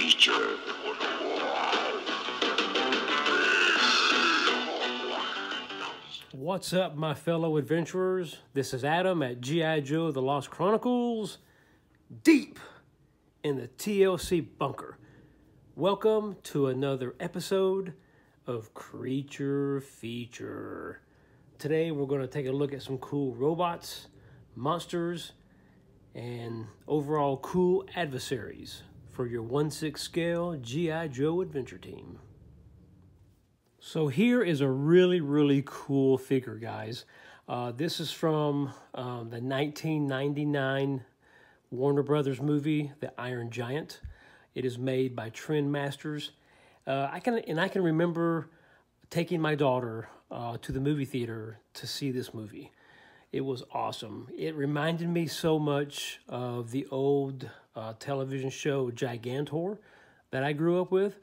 feature. What's up, my fellow adventurers? This is Adam at G.I. Joe The Lost Chronicles, deep in the TLC bunker. Welcome to another episode of Creature Feature. Today we're going to take a look at some cool robots, monsters, and overall cool adversaries for your 1/6 scale G.I. Joe adventure team. So here is a really cool figure, guys. This is from the 1999 Warner Brothers movie, The Iron Giant. It is made by Trend Masters. I can remember taking my daughter to the movie theater to see this movie. It was awesome. It reminded me so much of the old television show Gigantor that I grew up with,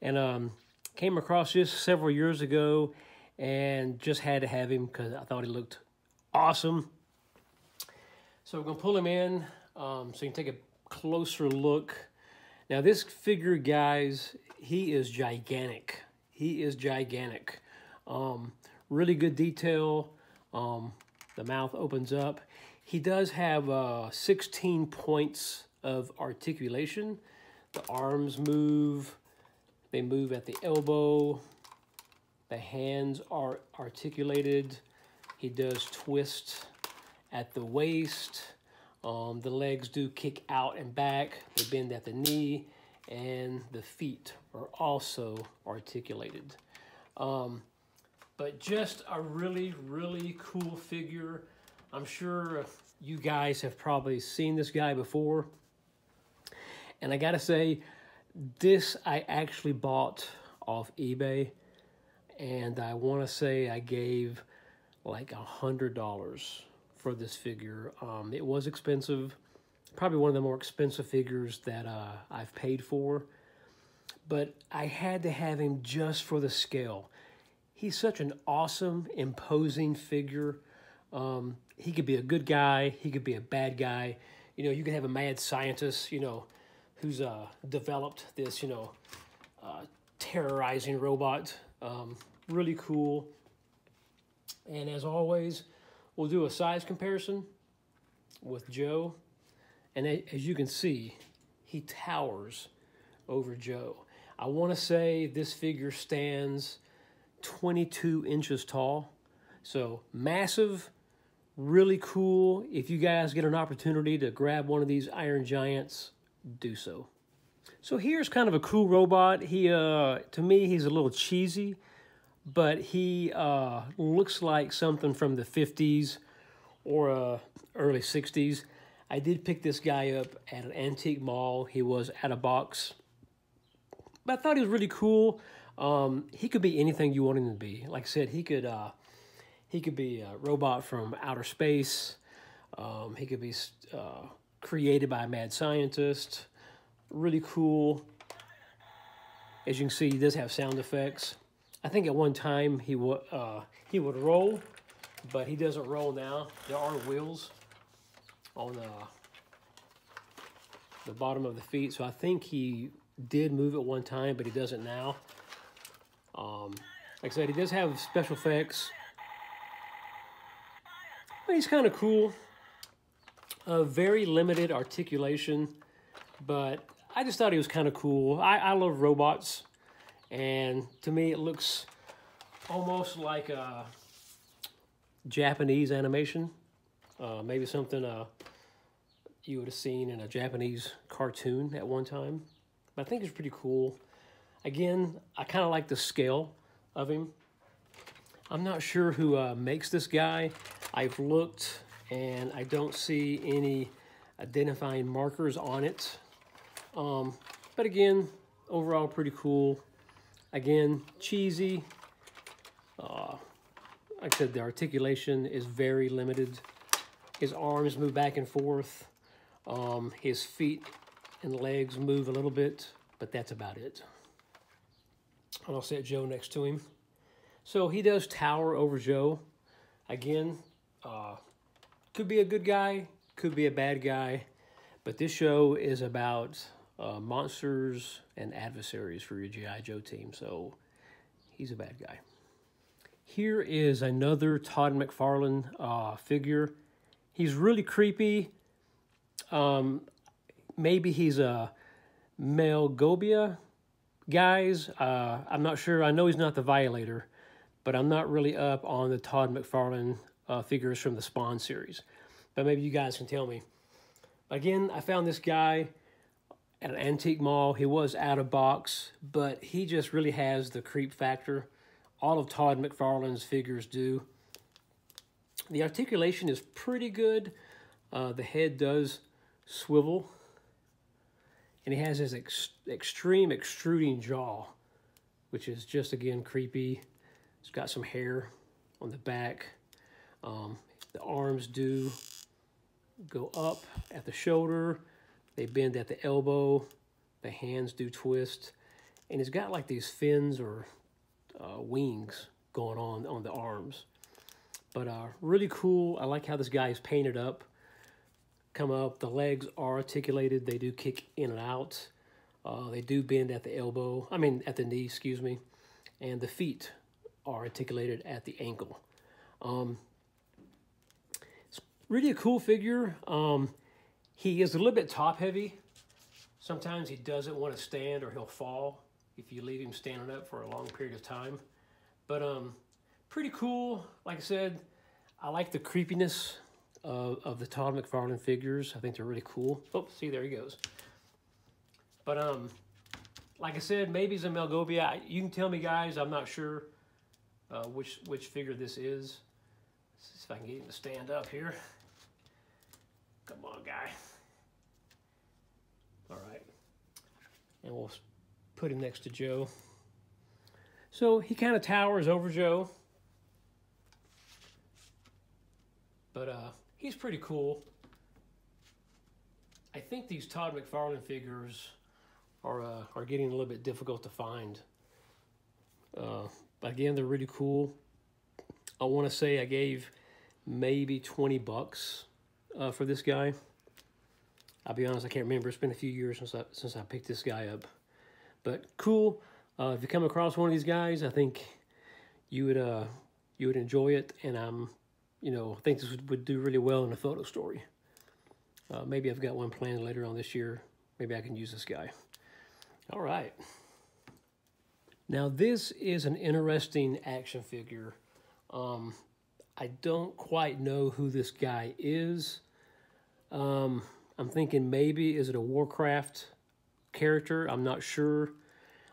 and came across this several years ago and just had to have him because I thought he looked awesome. So we're going to pull him in so you can take a closer look. Now this figure, guys, he is gigantic. He is gigantic. Really good detail. The mouth opens up. He does have 16 points of articulation. The arms move. They move at the elbow. The hands are articulated. He does twist at the waist. The legs do kick out and back. They bend at the knee. And the feet are also articulated. But just a really cool figure. I'm sure you guys have probably seen this guy before. And I gotta say, this I actually bought off eBay, and I want to say I gave like $100 for this figure. It was expensive, probably one of the more expensive figures that I've paid for, but I had to have him just for the scale. He's such an awesome, imposing figure. He could be a good guy, he could be a bad guy. You know, you could have a mad scientist, you know, who's developed this, terrorizing robot. Really cool. And as always, we'll do a size comparison with Joe. And as you can see, he towers over Joe. I want to say this figure stands 22 inches tall. So massive, really cool. If you guys get an opportunity to grab one of these Iron Giants, do so. So here's kind of a cool robot. He, to me, he's a little cheesy, but he looks like something from the 50s or early 60s. I did pick this guy up at an antique mall. He was at a box, but I thought he was really cool. He could be anything you want him to be. Like I said, he could be a robot from outer space. He could be created by a mad scientist. Really cool. As you can see, he does have sound effects. I think at one time he would roll, but he doesn't roll now. There are wheels on the bottom of the feet, so I think he did move at one time, but he doesn't now. Like I said, he does have special effects. But he's kind of cool. Very limited articulation, but I just thought he was kind of cool. I love robots, and to me it looks almost like a Japanese animation. Maybe something you would have seen in a Japanese cartoon at one time. But I think it's pretty cool. Again, I kind of like the scale of him. I'm not sure who makes this guy. I've looked, and I don't see any identifying markers on it. But again, overall pretty cool. Again, cheesy. Like I said, the articulation is very limited. His arms move back and forth. His feet and legs move a little bit, but that's about it. And I'll set Joe next to him. So he does tower over Joe. Again, could be a good guy, could be a bad guy, but this show is about monsters and adversaries for your G.I. Joe team. So he's a bad guy. Here is another Todd McFarlane figure. He's really creepy. Maybe he's a male Goia, guys. I'm not sure. I know he's not the Violator, but I'm not really up on the Todd McFarlane figures from the Spawn series. But maybe you guys can tell me. Again, I found this guy at an antique mall. He was out of box, but he just really has the creep factor. All of Todd McFarlane's figures do. The articulation is pretty good. The head does swivel. And he has his extreme extruding jaw, which is just, again, creepy. It's got some hair on the back. The arms do go up at the shoulder. They bend at the elbow. The hands do twist. And he's got like these fins or wings going on the arms. But really cool. I like how this guy is painted up. Come up, the legs are articulated. They do kick in and out. They do bend at the elbow. At the knee, excuse me. And the feet are articulated at the ankle. It's really a cool figure. He is a little bit top heavy. Sometimes he doesn't want to stand or he'll fall if you leave him standing up for a long period of time. But pretty cool. Like I said, I like the creepiness of the Todd McFarlane figures. I think they're really cool. Oh, see, there he goes. But like I said, maybe it's a Melgovia. You can tell me, guys. I'm not sure which figure this is. Let's see if I can get him to stand up here. Come on, guy. All right. And we'll put him next to Joe. So he kind of towers over Joe. But he's pretty cool. I think these Todd McFarlane figures are getting a little bit difficult to find. But again, they're really cool. I want to say I gave maybe 20 bucks for this guy. I'll be honest, I can't remember. It's been a few years since I picked this guy up. But cool. If you come across one of these guys, I think you would enjoy it, and I think this would do really well in a photo story. Maybe I've got one planned later on this year. Maybe I can use this guy. All right. Now this is an interesting action figure. I don't quite know who this guy is. I'm thinking maybe, is it a Warcraft character? I'm not sure.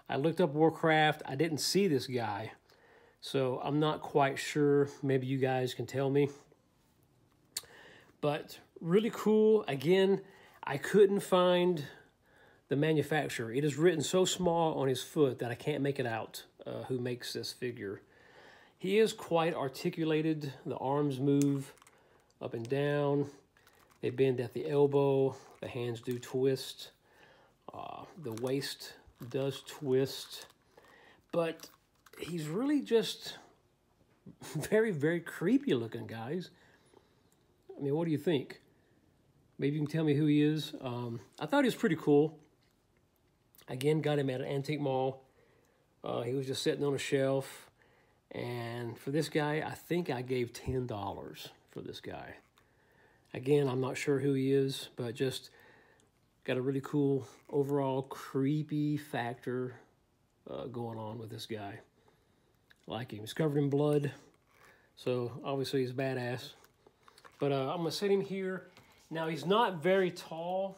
I looked up Warcraft. I didn't see this guy. So I'm not quite sure. Maybe you guys can tell me. But really cool. Again, I couldn't find the manufacturer. It is written so small on his foot that I can't make it out who makes this figure. He is quite articulated. The arms move up and down. They bend at the elbow. The hands do twist. The waist does twist. But he's really just very, very creepy looking, guys. What do you think? Maybe you can tell me who he is. I thought he was pretty cool. Again, got him at an antique mall. He was just sitting on a shelf. And for this guy, I think I gave $10 for this guy. Again, I'm not sure who he is, but just got a really cool overall creepy factor going on with this guy. Like him. He's covered in blood, so obviously he's badass. But I'm going to set him here. Now, he's not very tall.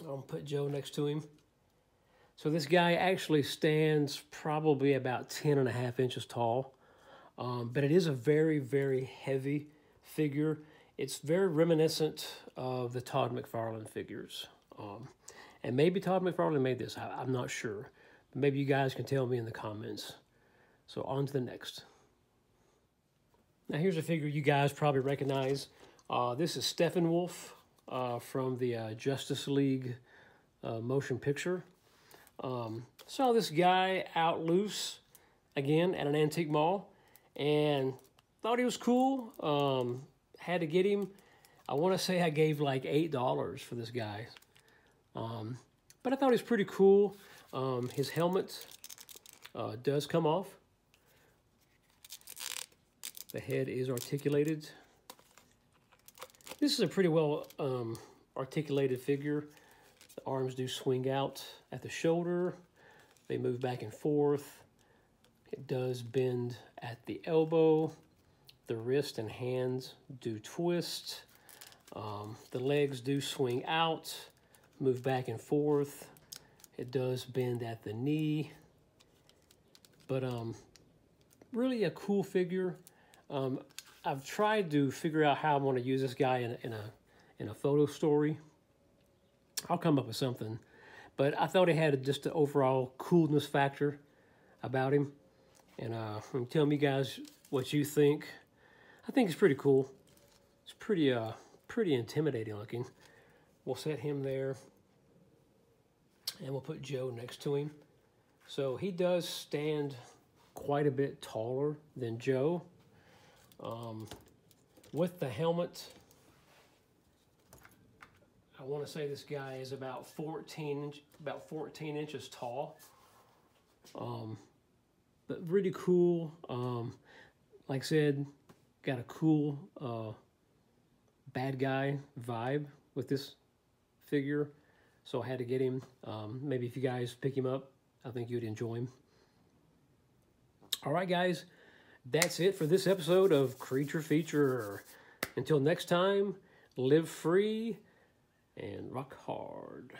I'm going to put Joe next to him. So this guy actually stands probably about 10.5 inches tall. But it is a very, very heavy figure. It's very reminiscent of the Todd McFarlane figures. And maybe Todd McFarlane made this. I'm not sure. But maybe you guys can tell me in the comments. So on to the next. Now here's a figure you guys probably recognize. This is Stephan Wolf from the Justice League motion picture. Saw this guy out loose, again, at an antique mall. And thought he was cool. Had to get him. I want to say I gave like $8 for this guy. But I thought he was pretty cool. His helmet does come off. The head is articulated. This is a pretty well articulated figure. The arms do swing out at the shoulder. They move back and forth. It does bend at the elbow. The wrist and hands do twist. The legs do swing out, move back and forth. It does bend at the knee. But really a cool figure. I've tried to figure out how I want to use this guy in a photo story. I'll come up with something. But I thought he had just an overall coolness factor about him. And tell me, guys, what you think. I think it's pretty cool. It's pretty intimidating looking. We'll set him there. And we'll put Joe next to him. So he does stand quite a bit taller than Joe. With the helmet, I want to say this guy is about 14 inches tall. But really cool. Like I said, got a cool bad guy vibe with this figure. So I had to get him. Maybe if you guys pick him up, I think you'd enjoy him. All right, guys. That's it for this episode of Creature Feature. Until next time, live free and rock hard.